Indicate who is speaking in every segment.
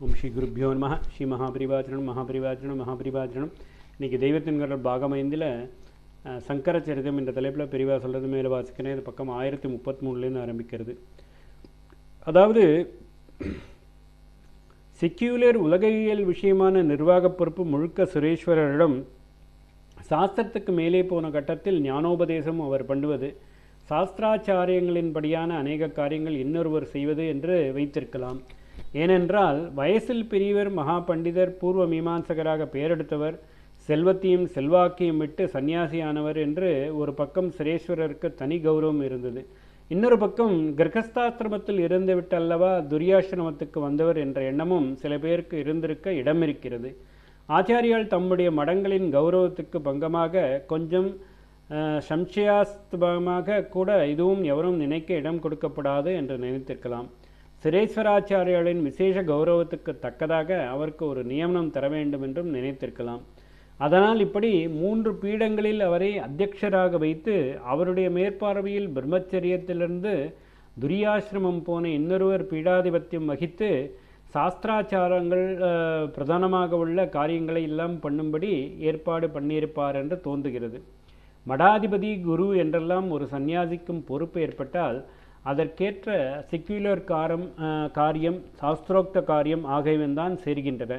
Speaker 1: ஓம் ஸ்ரீ குருப்பியோ நம. ஸ்ரீ மகாபரிவாச்சரணம் மகாபரிவாச்சரணம் மகாபரிவாச்சரணம். இன்றைக்கி தெய்வத்தின் குரல் பாகம் 5ல் சங்கர சரிதம் என்ற தலைப்பில் பெரிவா சொல்கிறது மேலே வாசிக்கிறேன். இது பக்கம் 1033 ஆரம்பிக்கிறது. அதாவது செக்யூலர் உலகியல் விஷயமான நிர்வாக பொறுப்பு முழுக்க சுரேஸ்வரரிடம். சாஸ்திரத்துக்கு மேலே போன கட்டத்தில் ஞானோபதேசம் அவர் பண்ணுவது, சாஸ்திராச்சாரியங்களின்படியான அநேக காரியங்கள் இன்னொருவர் செய்வது என்று வைத்திருக்கலாம். ஏனென்றால் வயசில் பெரியவர், மகா பண்டிதர், பூர்வ மீமாம்சகராக பெயரெடுத்தவர், செல்வத்தையும் செல்வாக்கையும் விட்டு சன்னியாசியானவர் என்று ஒரு பக்கம் சுரேஸ்வரருக்கு தனி கௌரவம் இருந்தது. இன்னொரு பக்கம் கிரகஸ்தாசிரமத்தில் இருந்துவிட்டு அல்லவா துரியாசிரமத்துக்கு வந்தவர் என்ற எண்ணமும் சில பேருக்கு இருந்திருக்க இடம் இருக்கிறது. ஆச்சாரியால் தம்முடைய மடங்களின் கௌரவத்துக்கு பங்கமாக கொஞ்சம் சம்சயாஸ்தமாக கூட இதுவும் எவரும் நினைக்க இடம் கொடுக்கப்படாது என்று நினைத்திருக்கலாம். சுரேஸ்வராச்சாரியாளின் விசேஷ கௌரவத்துக்கு தக்கதாக அவருக்கு ஒரு நியமனம் தர வேண்டும் என்றும் நினைத்திருக்கலாம். அதனால் இப்படி 3 பீடங்களில் அவரை அத்தியக்ஷராக வைத்து அவருடைய மேற்பார்வையில் பிரம்மச்சரியத்திலிருந்து துரியாசிரமம் போன இன்னொருவர் பீடாதிபத்தியம் வகித்து சாஸ்திராச்சாரங்கள் பிரதானமாக உள்ள காரியங்களை எல்லாம் பண்ணும்படி ஏற்பாடு பண்ணியிருப்பார் என்று தோன்றுகிறது. மடாதிபதி குரு என்றெல்லாம் ஒரு சந்நியாசிக்கும் பொறுப்பு ஏற்பட்டால் அதற்கேற்ற செக்யூலர் காரியம் சாஸ்திரோக்த காரியம் ஆகியவன்தான் சேர்கின்றன.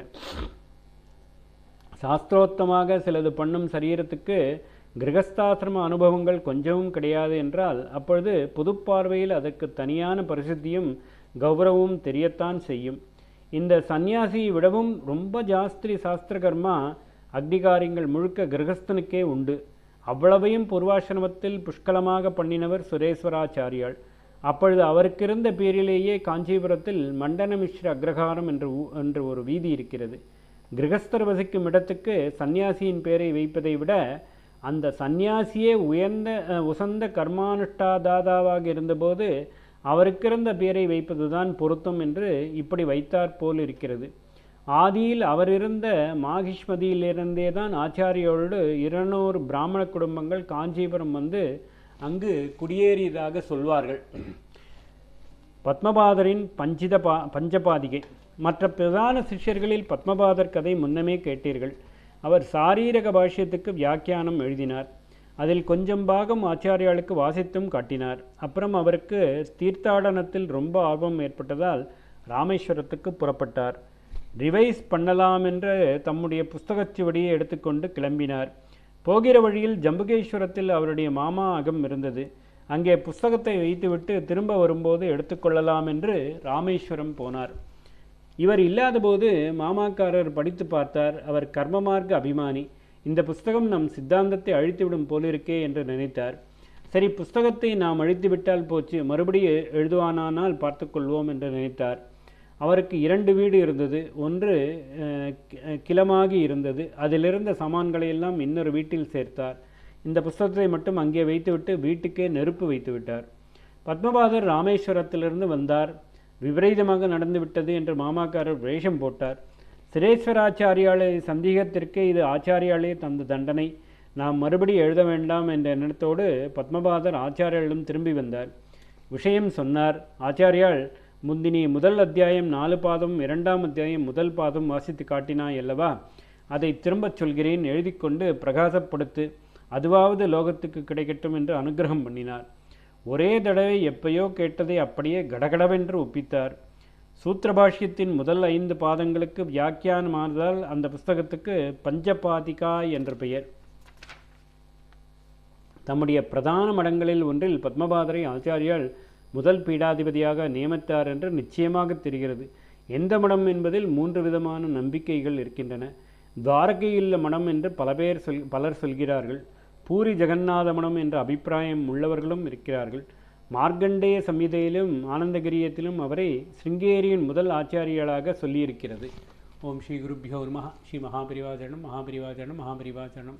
Speaker 1: சாஸ்திரோக்தமாக சிலது பண்ணும் சரீரத்துக்கு கிரகஸ்தாசிரம அனுபவங்கள் கொஞ்சமும் கிடையாது என்றால் அப்பொழுது பொது பார்வையில் அதற்கு தனியான பரிசுத்தியும் கௌரவமும் தெரியத்தான் செய்யும். இந்த சந்நியாசியை விடவும் ரொம்ப ஜாஸ்தி சாஸ்திரகர்மா அக்னிகாரியங்கள் முழுக்க கிரகஸ்தனுக்கே உண்டு. அவ்வளவையும் பூர்வாசிரமத்தில் புஷ்கலமாக பண்ணினவர் சுரேஸ்வராச்சாரியால். அப்பொழுது அவருக்கிருந்த பேரிலேயே காஞ்சிபுரத்தில் மண்டனமிஸ்ர அக்ரஹாரம் என்று ஒரு வீதி இருக்கிறது. கிரகஸ்தர் வசிக்கும் இடத்துக்கு சந்நியாசியின் பெயரை வைப்பதை விட அந்த சந்நியாசியே உசந்த கர்மானுஷ்டாதாதாவாக இருந்தபோது அவருக்கிருந்த பெயரை வைப்பதுதான் பொருத்தம் என்று இப்படி வைத்தாற் போல் இருக்கிறது. ஆதியில் அவர் இருந்த மாகிஷ்மதியிலிருந்தே தான் ஆச்சாரியோடு 200 பிராமண குடும்பங்கள் காஞ்சிபுரம் வந்து அங்கு குடியேறியதாக சொல்வார்கள். பத்மபாதரின் பஞ்சபாதிகை. மற்ற பிரதான சிஷ்யர்களில் பத்மபாதர் கதை முன்னமே கேட்டீர்கள். அவர் சாரீரக பாஷ்யத்துக்கு வியாக்கியானம் எழுதினார். அதில் கொஞ்சம் பாகம் ஆச்சாரியாளுக்கு வாசித்தும் காட்டினார். அப்புறம் அவருக்கு தீர்த்தாடனத்தில் ரொம்ப ஆர்வம் ஏற்பட்டதால் ராமேஸ்வரத்துக்கு புறப்பட்டார். ரிவைஸ் பண்ணலாம் என்று தம்முடைய புஸ்தகச்சுவடியை எடுத்துக்கொண்டு கிளம்பினார். போகிற வழியில் ஜம்புகேஸ்வரத்தில் அவருடைய மாமா அகம் இருந்தது. அங்கே புஸ்தகத்தை வைத்துவிட்டு திரும்ப வரும்போது எடுத்துக்கொள்ளலாம் என்று ராமேஸ்வரம் போனார். இவர் இல்லாதபோது மாமாக்காரர் படித்து பார்த்தார். அவர் கர்மமார்க்க அபிமானி. இந்த புஸ்தகம் நம் சித்தாந்தத்தை அழித்துவிடும் போலிருக்கே என்று நினைத்தார். சரி, புஸ்தகத்தை நாம் அழித்துவிட்டால் போச்சு, மறுபடியும் எழுதுவானால் பார்த்துக்கொள்வோம் என்று நினைத்தார். அவருக்கு 2 வீடு இருந்தது. ஒன்று கிளமாகி இருந்தது. அதிலிருந்த சாமான்களையெல்லாம் இன்னொரு வீட்டில் சேர்த்தார். இந்த புஸ்தகத்தை மட்டும் அங்கே வைத்துவிட்டு வீட்டுக்கே நெருப்பு வைத்து விட்டார். பத்மபாதர் ராமேஸ்வரத்திலிருந்து வந்தார். விபரீதமாக நடந்துவிட்டது என்று மாமாக்காரர் வேஷம் போட்டார். சுரேஸ்வராச்சாரியாலை சந்தேகத்திற்கு இது ஆச்சாரியாலே தந்த தண்டனை, நாம் மறுபடி எழுத வேண்டாம் என்ற எண்ணத்தோடு பத்மபாதர் ஆச்சாரியாலும் திரும்பி வந்தார். விஷயம் சொன்னார். ஆச்சாரியால் முந்தினி முதல் அத்தியாயம் 4 பாதம் 2ஆம் அத்தியாயம் முதல் பாதம் வாசித்து காட்டினாய் அல்லவா, அதை திரும்பச் சொல்கிறேன், எழுதி கொண்டு பிரகாசப்படுத்து, அதுவாவது லோகத்துக்கு கிடைக்கட்டும் என்று அனுகிரகம் பண்ணினார். ஒரே தடவை எப்பயோ கேட்டதை அப்படியே கடகடவென்று ஒப்பித்தார். சூத்திரபாஷ்யத்தின் முதல் 5 பாதங்களுக்கு வியாக்கியானமானதால் அந்த புஸ்தகத்துக்கு பஞ்சபாதிகா என்ற பெயர். தம்முடைய பிரதான மடங்களில் ஒன்றில் பத்மபாதரை ஆச்சாரியால் முதல் பீடாதிபதியாக நியமித்தார் என்று நிச்சயமாக தெரிகிறது. எந்த மடம் என்பதில் 3 விதமான நம்பிக்கைகள் இருக்கின்றன. துவாரகையுள்ள மடம் என்று பலர் சொல்கிறார்கள். பூரி ஜெகநாத மடம் என்ற அபிப்பிராயம் உள்ளவர்களும் இருக்கிறார்கள். மார்க்கண்டேய சம்ஹிதையிலும் ஆனந்தகிரியத்திலும் அவரை சிருங்கேரியின் முதல் ஆச்சாரியாளாக சொல்லியிருக்கிறது. ஓம் ஸ்ரீ குருப்பியோ நமः. ஸ்ரீ மகாபரிவாச்சரணம் மகாபரிவாச்சரணம் மகாபரிவாச்சரணம்.